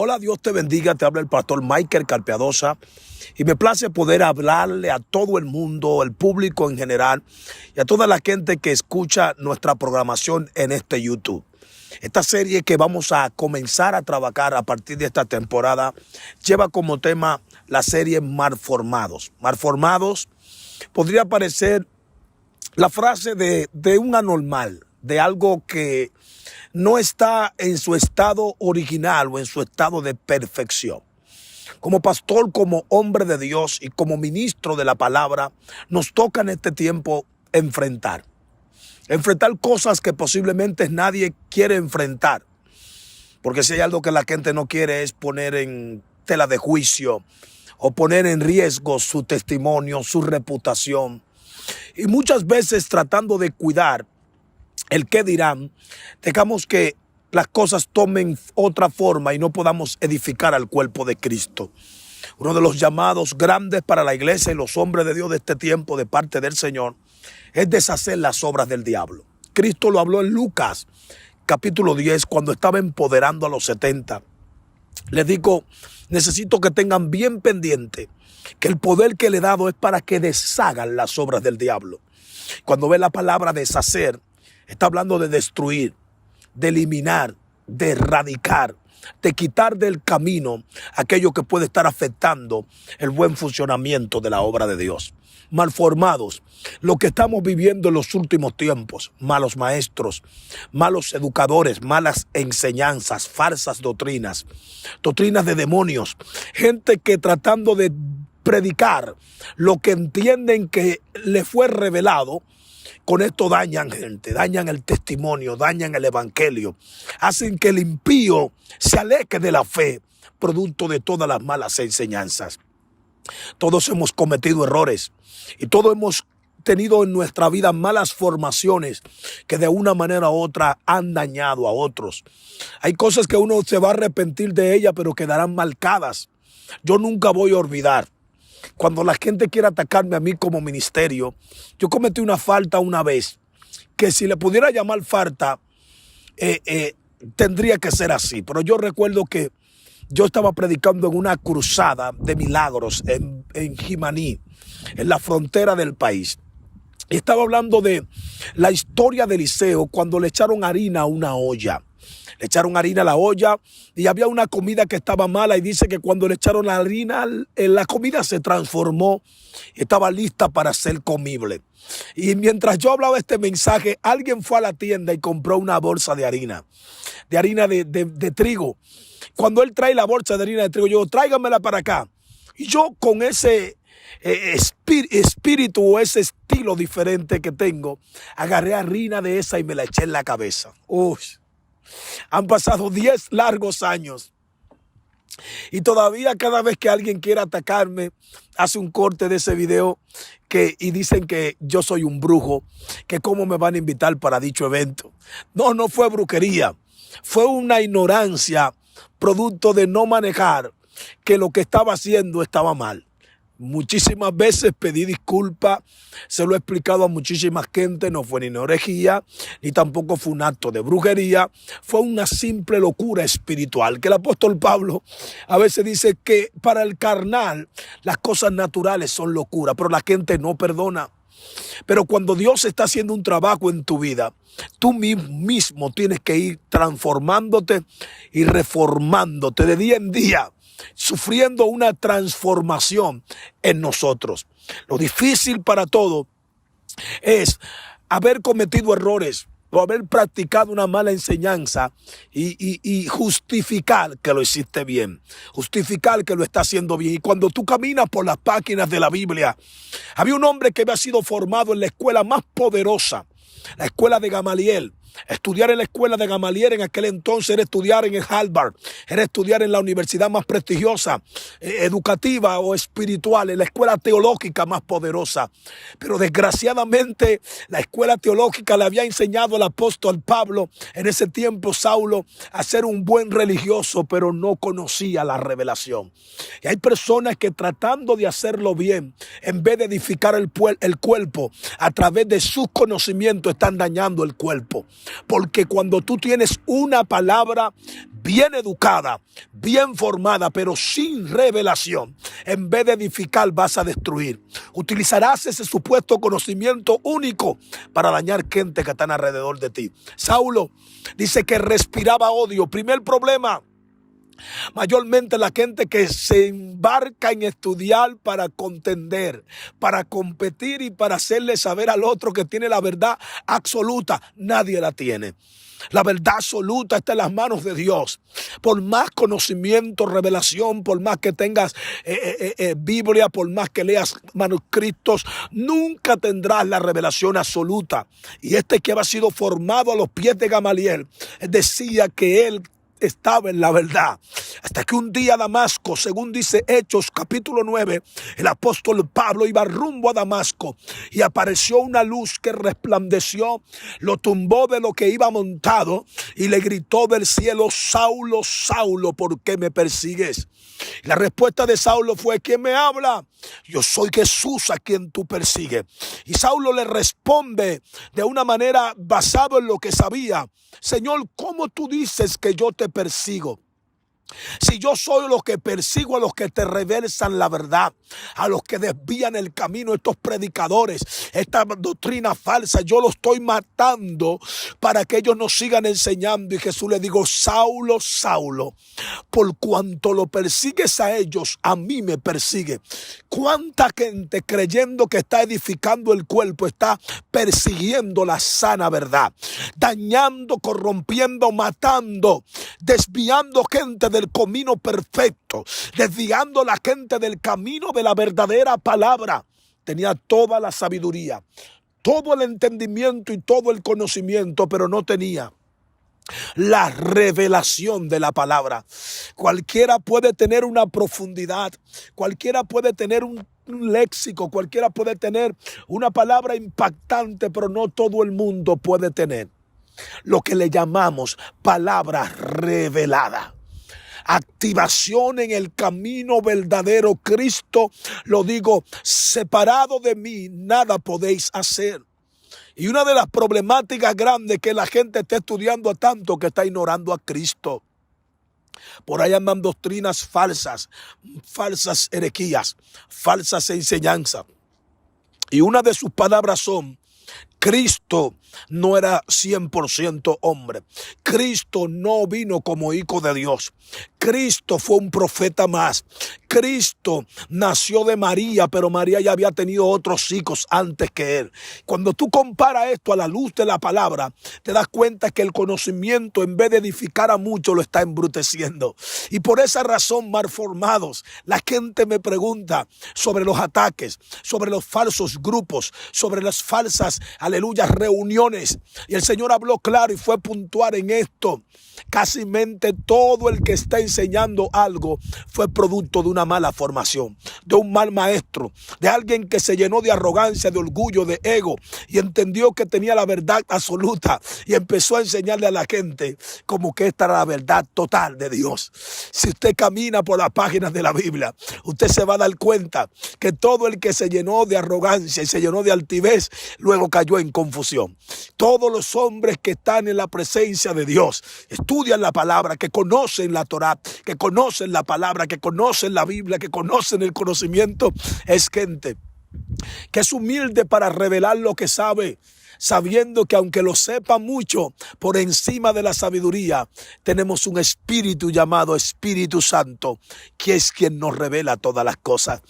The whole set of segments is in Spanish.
Hola, Dios te bendiga, te habla el pastor Michael Carpiadosa y me place poder hablarle a todo el mundo, el público en general y a toda la gente que escucha nuestra programación en este YouTube. Esta serie que vamos a comenzar a trabajar a partir de esta temporada lleva como tema la serie Malformados. Malformados podría parecer la frase de un anormal, de algo que no está en su estado original o en su estado de perfección. Como pastor, como hombre de Dios y como ministro de la palabra, nos toca en este tiempo enfrentar cosas que posiblemente nadie quiere enfrentar. Porque si hay algo que la gente no quiere es poner en tela de juicio o poner en riesgo su testimonio, su reputación. Y muchas veces tratando de cuidar el qué dirán, dejamos que las cosas tomen otra forma y no podamos edificar al cuerpo de Cristo. Uno de los llamados grandes para la iglesia y los hombres de Dios de este tiempo de parte del Señor es deshacer las obras del diablo. Cristo lo habló en Lucas capítulo 10 cuando estaba empoderando a los 70. Les digo, necesito que tengan bien pendiente que el poder que le he dado es para que deshagan las obras del diablo. Cuando ve la palabra deshacer, está hablando de destruir, de eliminar, de erradicar, de quitar del camino aquello que puede estar afectando el buen funcionamiento de la obra de Dios. Malformados, lo que estamos viviendo en los últimos tiempos, malos maestros, malos educadores, malas enseñanzas, falsas doctrinas, doctrinas de demonios, gente que tratando de predicar lo que entienden que le fue revelado. Con esto dañan gente, dañan el testimonio, dañan el evangelio, hacen que el impío se aleje de la fe, producto de todas las malas enseñanzas. Todos hemos cometido errores y todos hemos tenido en nuestra vida malas formaciones que de una manera u otra han dañado a otros. Hay cosas que uno se va a arrepentir de ellas, pero quedarán marcadas. Yo nunca voy a olvidar. Cuando la gente quiere atacarme a mí como ministerio, yo cometí una falta una vez, que si le pudiera llamar falta, tendría que ser así. Pero yo recuerdo que yo estaba predicando en una cruzada de milagros en Jimaní, en la frontera del país. Y estaba hablando de la historia de Eliseo cuando le echaron harina a una olla. Le echaron harina a la olla y había una comida que estaba mala y dice que cuando le echaron la harina, la comida se transformó y estaba lista para ser comible. Y mientras yo hablaba este mensaje, alguien fue a la tienda y compró una bolsa de harina de trigo. Cuando él trae la bolsa de harina de trigo, yo digo, tráigamela para acá. Y yo con ese espíritu o ese estilo diferente que tengo, agarré harina de esa y me la eché en la cabeza. Han pasado 10 largos años y todavía cada vez que alguien quiera atacarme, hace un corte de ese video y dicen que yo soy un brujo, que cómo me van a invitar para dicho evento. No fue brujería, fue una ignorancia producto de no manejar que lo que estaba haciendo estaba mal. Muchísimas veces pedí disculpas, se lo he explicado a muchísima gente, no fue ni una herejía, ni tampoco fue un acto de brujería, fue una simple locura espiritual, que el apóstol Pablo a veces dice que para el carnal las cosas naturales son locura, pero la gente no perdona. Pero cuando Dios está haciendo un trabajo en tu vida, tú mismo tienes que ir transformándote y reformándote de día en día, sufriendo una transformación en nosotros. Lo difícil para todo es haber cometido errores o haber practicado una mala enseñanza y justificar que lo hiciste bien, justificar que lo está haciendo bien. Y cuando tú caminas por las páginas de la Biblia, había un hombre que había sido formado en la escuela más poderosa, la escuela de Gamaliel. Estudiar en la escuela de Gamaliel en aquel entonces era estudiar en el Harvard, era estudiar en la universidad más prestigiosa, educativa o espiritual, en la escuela teológica más poderosa. Pero desgraciadamente la escuela teológica le había enseñado al apóstol Pablo, en ese tiempo Saulo, a ser un buen religioso, pero no conocía la revelación. Y hay personas que tratando de hacerlo bien, en vez de edificar el cuerpo, a través de sus conocimientos están dañando el cuerpo. Porque cuando tú tienes una palabra bien educada, bien formada, pero sin revelación, en vez de edificar vas a destruir. Utilizarás ese supuesto conocimiento único para dañar gente que están alrededor de ti. Saulo dice que respiraba odio. Primer problema, mayormente la gente que se embarca en estudiar para contender, para competir y para hacerle saber al otro que tiene la verdad absoluta. Nadie la tiene. La verdad absoluta está en las manos de Dios. Por más conocimiento, revelación, por más que tengas Biblia, por más que leas manuscritos, nunca tendrás la revelación absoluta. Y que había sido formado a los pies de Gamaliel, decía que él estaba en la verdad. Hasta que un día Damasco, según dice Hechos capítulo 9, el apóstol Pablo iba rumbo a Damasco y apareció una luz que resplandeció, lo tumbó de lo que iba montado y le gritó del cielo: Saulo, Saulo, ¿por qué me persigues? Y la respuesta de Saulo fue: ¿quién me habla? Yo soy Jesús a quien tú persigues. Y Saulo le responde de una manera basado en lo que sabía: Señor, ¿cómo tú dices que yo te persigo? Si yo soy los que persigo a los que te reversan la verdad, a los que desvían el camino, estos predicadores, esta doctrina falsa, yo los estoy matando para que ellos nos sigan enseñando. Y Jesús le dijo: Saulo, Saulo, por cuanto lo persigues a ellos, a mí me persigue. ¿Cuánta gente creyendo que está edificando el cuerpo está persiguiendo la sana verdad? Dañando, corrompiendo, matando, desviando gente del camino perfecto, desviando a la gente del camino de la verdadera palabra. Tenía toda la sabiduría, todo el entendimiento y todo el conocimiento, pero no tenía la revelación de la palabra. Cualquiera puede tener una profundidad, cualquiera puede tener un léxico, cualquiera puede tener una palabra impactante, pero no todo el mundo puede tener lo que le llamamos palabra revelada. Activación en el camino verdadero. Cristo lo digo: separado de mí nada podéis hacer. Y una de las problemáticas grandes es que la gente está estudiando a tanto que está ignorando a Cristo. Por ahí andan doctrinas falsas, falsas herejías, falsas enseñanzas. Y una de sus palabras son: Cristo no era 100% hombre. Cristo no vino como hijo de Dios. Cristo fue un profeta más. Cristo nació de María, pero María ya había tenido otros hijos antes que él. Cuando tú comparas esto a la luz de la palabra, te das cuenta que el conocimiento, en vez de edificar a muchos, lo está embruteciendo. Y por esa razón, mal formados, la gente me pregunta sobre los ataques, sobre los falsos grupos, sobre las falsas, aleluya, reuniones. Y el Señor habló claro y fue puntual en esto. Casi todo el que está enseñando algo fue producto de una mala formación, de un mal maestro, de alguien que se llenó de arrogancia, de orgullo, de ego y entendió que tenía la verdad absoluta y empezó a enseñarle a la gente como que esta era la verdad total de Dios. Si usted camina por las páginas de la Biblia, usted se va a dar cuenta que todo el que se llenó de arrogancia y se llenó de altivez, luego cayó en confusión. Todos los hombres que están en la presencia de Dios, estudian la palabra, que conocen la Torá, que conocen la palabra, que conocen la Biblia, que conocen el conocimiento, es gente que es humilde para revelar lo que sabe, sabiendo que aunque lo sepa mucho, por encima de la sabiduría tenemos un espíritu llamado Espíritu Santo, que es quien nos revela todas las cosas.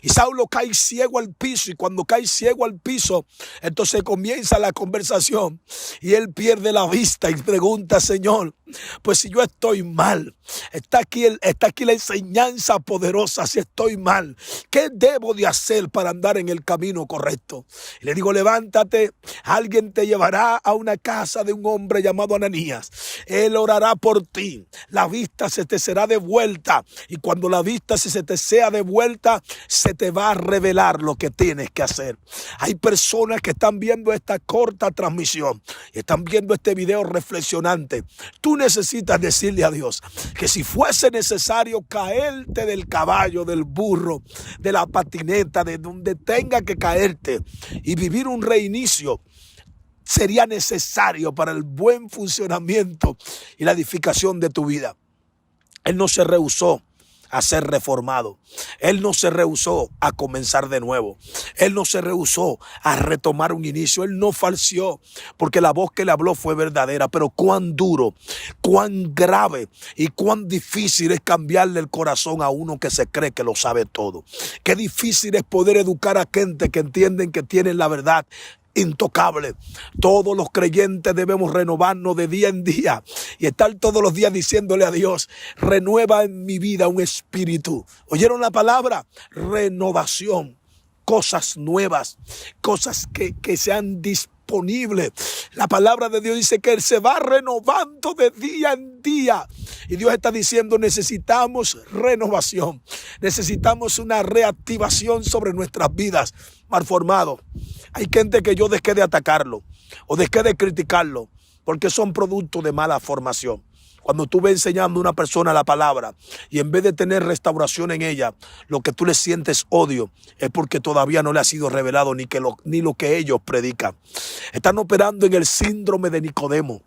Y Saulo cae ciego al piso, y cuando cae ciego al piso, entonces comienza la conversación y él pierde la vista y pregunta: Señor, pues si yo estoy mal, está aquí la enseñanza poderosa, si estoy mal, ¿qué debo de hacer para andar en el camino correcto? Y le digo: levántate, alguien te llevará a una casa de un hombre llamado Ananías. Él orará por ti. La vista se te será devuelta. Y cuando la vista se te sea devuelta, se te va a revelar lo que tienes que hacer. Hay personas que están viendo esta corta transmisión y están viendo este video reflexionante. Tú necesitas decirle a Dios que si fuese necesario caerte del caballo, del burro, de la patineta, de donde tenga que caerte y vivir un reinicio, sería necesario para el buen funcionamiento y la edificación de tu vida. Él no se rehusó a ser reformado. Él no se rehusó a comenzar de nuevo. Él no se rehusó a retomar un inicio. Él no falseó, porque la voz que le habló fue verdadera. Pero cuán duro, cuán grave y cuán difícil es cambiarle el corazón a uno que se cree que lo sabe todo. Qué difícil es poder educar a gente que entienden que tienen la verdad intocable. Todos los creyentes debemos renovarnos de día en día y estar todos los días diciéndole a Dios: renueva en mi vida un espíritu. ¿Oyeron la palabra? Renovación. Cosas nuevas, cosas que sean disponibles. La palabra de Dios dice que Él se va renovando de día en día. Y Dios está diciendo: necesitamos renovación. Necesitamos una reactivación sobre nuestras vidas. Mal formado. Hay gente que yo dejé de atacarlo o dejé de criticarlo porque son producto de mala formación. Cuando tú ves enseñando a una persona la palabra y en vez de tener restauración en ella, lo que tú le sientes odio es porque todavía no le ha sido revelado ni lo que ellos predican. Están operando en el síndrome de Nicodemo.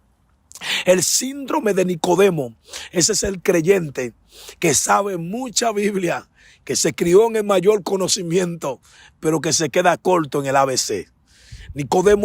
El síndrome de Nicodemo, ese es el creyente que sabe mucha Biblia, que se crió en el mayor conocimiento, pero que se queda corto en el ABC. Nicodemo